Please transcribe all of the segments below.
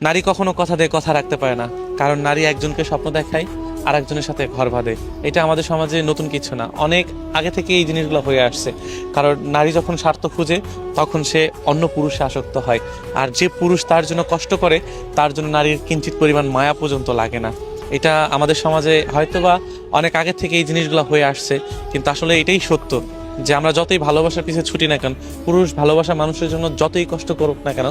নারী কখনো কথা দিয়ে কথা রাখতে পারে না, কারণ নারী একজনকে স্বপ্ন দেখায় আর একজনের সাথে ঘর বাঁধে। এটা আমাদের সমাজে নতুন কিছু না, অনেক আগে থেকে এই জিনিসগুলো হয়ে আসছে। কারণ নারী যখন স্বার্থ খুঁজে তখন সে অন্য পুরুষে আসক্ত হয়, আর যে পুরুষ তার জন্য কষ্ট করে তার জন্য নারীর কিঞ্চিত পরিমাণ মায়া পর্যন্ত লাগে না। এটা আমাদের সমাজে হয়তোবা অনেক আগে থেকে এই জিনিসগুলো হয়ে আসছে, কিন্তু আসলে এটাই সত্য যে আমরা যতই ভালোবাসার পিছিয়ে ছুটি না কেন, পুরুষ ভালোবাসা মানুষের জন্য যতই কষ্ট করুক না কেন,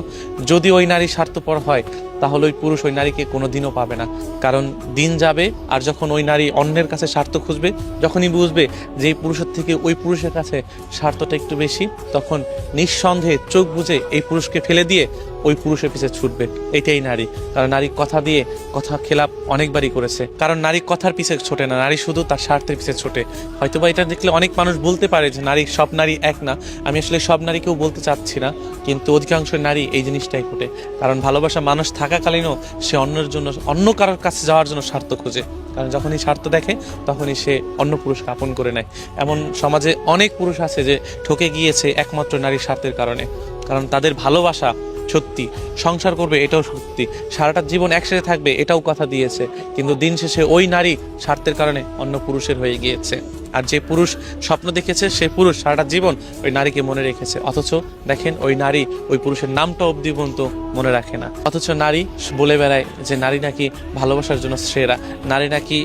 যদি ওই নারী স্বার্থপর হয় তাহলে ওই পুরুষ ওই নারীকে কোনো দিনও পাবে না। কারণ দিন যাবে আর যখন ওই নারী অন্যের কাছে স্বার্থ খুঁজবে, যখনই বুঝবে যে এই পুরুষের থেকে ওই পুরুষের কাছে স্বার্থটা একটু বেশি, তখন নিঃসন্দেহে চোখ বুজে এই পুরুষকে ফেলে দিয়ে ওই পুরুষের পিছে ছুটবে। এটাই নারী। কারণ নারী কথা দিয়ে কথা খেলাপ অনেকবারই করেছে। কারণ নারী কথার পিছে ছোটে না, নারী শুধু তার স্বার্থের পিছে ছোটে। হয়তোবা এটা দেখলে অনেক মানুষ বলতে পারে যে নারী, সব নারী এক না। আমি আসলে সব নারীকেও বলতে চাচ্ছি না, কিন্তু অধিকাংশ নারী এই জিনিসটাই ঘটে। কারণ ভালোবাসা মানুষ থাকাকালীনও সে অন্যের জন্য, অন্য কারোর কাছে যাওয়ার জন্য স্বার্থ খোঁজে। কারণ যখনই স্বার্থ দেখে তখনই সে অন্য পুরুষকে আপন করে নেয়। এমন সমাজে অনেক পুরুষ আছে যে ঠকে গিয়েছে একমাত্র নারীর স্বার্থের কারণে। কারণ তাদের ভালোবাসা সত্যি, সংসার করবে এটাও সত্যি, সারাটা জীবন একসাথে থাকবে এটাও কথা দিয়েছে, কিন্তু দিন শেষে ওই নারী স্বার্থের কারণে অন্য পুরুষের হয়ে গিয়েছে। আর যে পুরুষ স্বপ্ন দেখেছে সে পুরুষ সারাটা জীবন ওই নারীকে মনে রেখেছে, অথচ দেখেন ওই নারী ওই পুরুষের নামটা অবধি পর্যন্ত মনে রাখে না। অথচ নারী বলে বেড়ায় যে নারী নাকি ভালোবাসার জন্য সেরা, নারী নাকি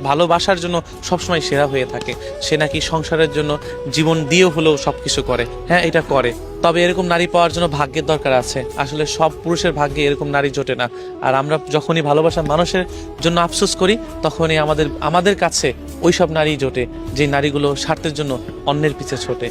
ভালোবাসার জন্য সবসময় সেরা হয়ে থাকে, সে নাকি সংসারের জন্য জীবন দিয়ে হলেও সবকিছু করে। হ্যাঁ, এটা করে, তবে এরকম নারী পাওয়ার জন্য ভাগ্যের দরকার আছে। আসলে সব পুরুষের ভাগ্যে এরকম নারী জোটে না। আর আমরা যখনই ভালোবাসা মানুষের জন্য আফসোস করি, তখনই আমাদের কাছে ওই সব নারী জোটে যে নারীগুলো স্বার্থের জন্য অন্যের পিছে ছোটে।